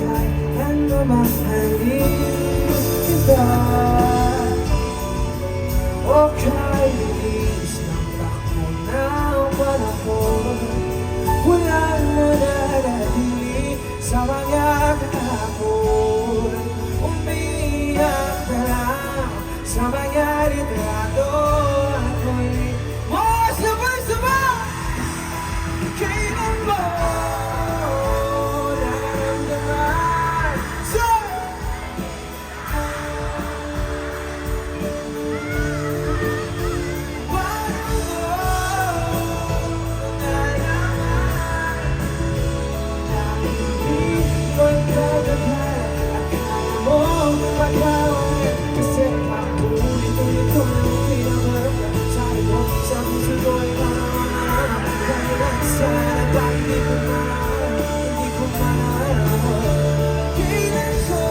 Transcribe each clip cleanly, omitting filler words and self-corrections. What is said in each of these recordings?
kailan mamahalin kita. O kahit linis ng takbo ng panahon, wala na nanatili sa mga kahapon. Umiiyak na lang sa mga litrato. Ako'y sabay-sabay. Kailan mo nararamdaman? Paano mo nalaman na hindi magdadaghan? Akala mo magkawin kasi paulit-ulit ko na pinangarap. Sabi mo sa puso ko'y parang kailan sana ba hindi ko kailan ko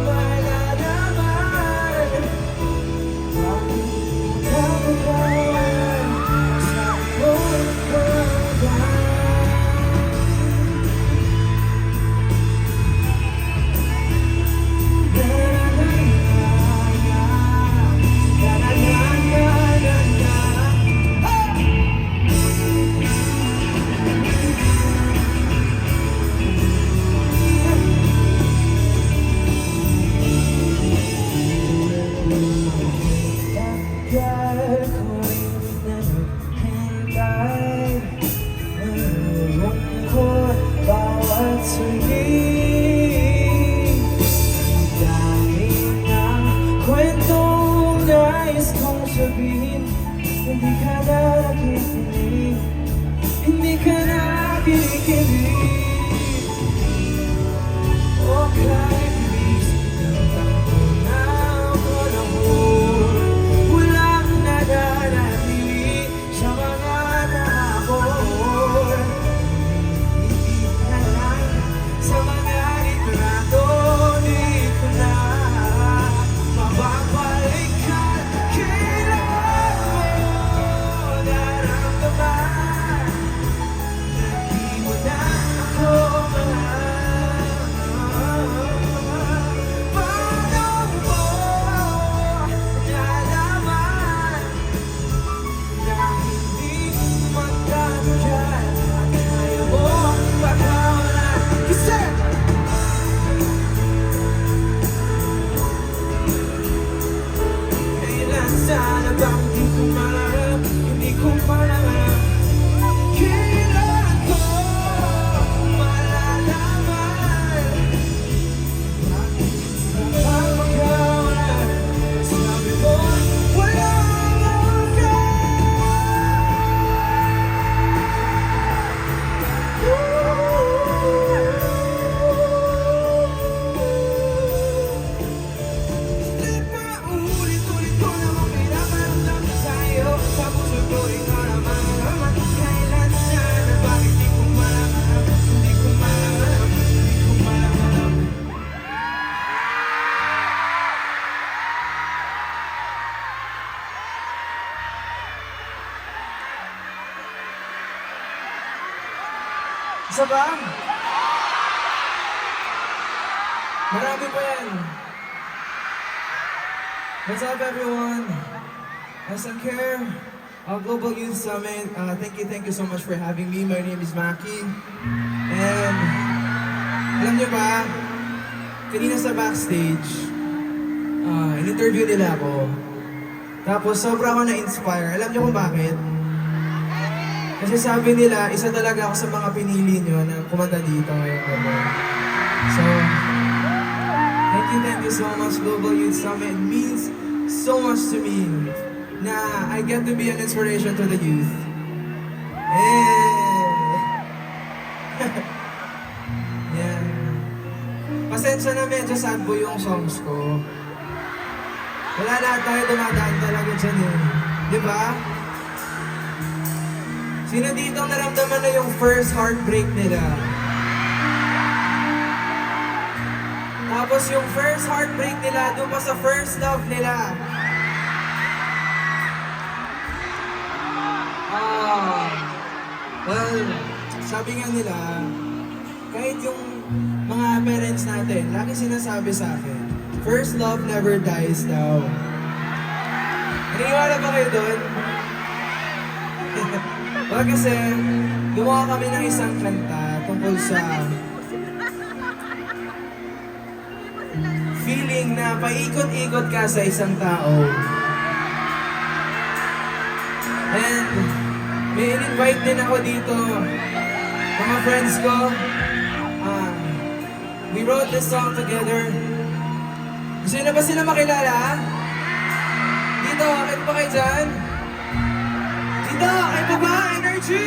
malalaman bakit magkakaroon sa buong bagay. Tagal ko'y naghintay, nalulungkot bawat suli. Dami ng kwentong nais kong sabihin, hindi ka nakikinig, hindi ka nakikinig. O kahit busy ng takbo ng panahon, walang nananatili sa mga kahapon. Hindi ka lang sa mga litrato, di ko na mababalikan. Kailan mo nararamdaman na di mo na ako mahal? Paano mo nalaman na hindi magdadaghan? Akala mo pagkawalan kasi kailan sana ba hindi ko malaram, hindi ko malaram. Kailan ko malalaman bakit magkakawalan? Sabi mo wala ka. Di ba ulit-ulit ko namang pinaparamdam sa'yo? Sa puso ko ikaw naman naman. Kailan sana bakit di ko malaman? Hindi ko malaman, hindi ko malaman. Isa ba? Marami pa yan. What's up everyone? SNCare, Global Youth Summit. Thank you so much for having me. My name is Maki. And alam niyo ba, kanina sa backstage, in-interview nila ako. Tapos sobra ako na-inspire. Alam niyo kung bakit? Kasi sabi nila, isa talaga ako sa mga pinili nyo na kumanta dito ngayong gabi. So, thank you so much, Global Youth Summit. It means so much to me na I get to be an inspiration to the youth. Yeah. Pasensya na medyo sad po yung songs ko. Wala lahat tayo dumadaan talaga dyan eh. Di ba? Sino dito ang naramdaman na yung first heartbreak nila? Tapos yung first heartbreak nila, doon pa sa first love nila. Well, sabi nga nila, kahit yung mga parents natin, lagi sinasabi sa akin, first love never dies daw. Naniniwala ba kayo doon? Well, kasi gumawa kami ng isang kanta tungkol sa feeling na paikot-ikot ka sa isang tao. And may in-invite din ako dito, mga friends ko. We wrote this song together. Gusto niyo na ba sila makilala? Dito, kayo pa kayo dyan? Dito, kayo pa ba? Energy!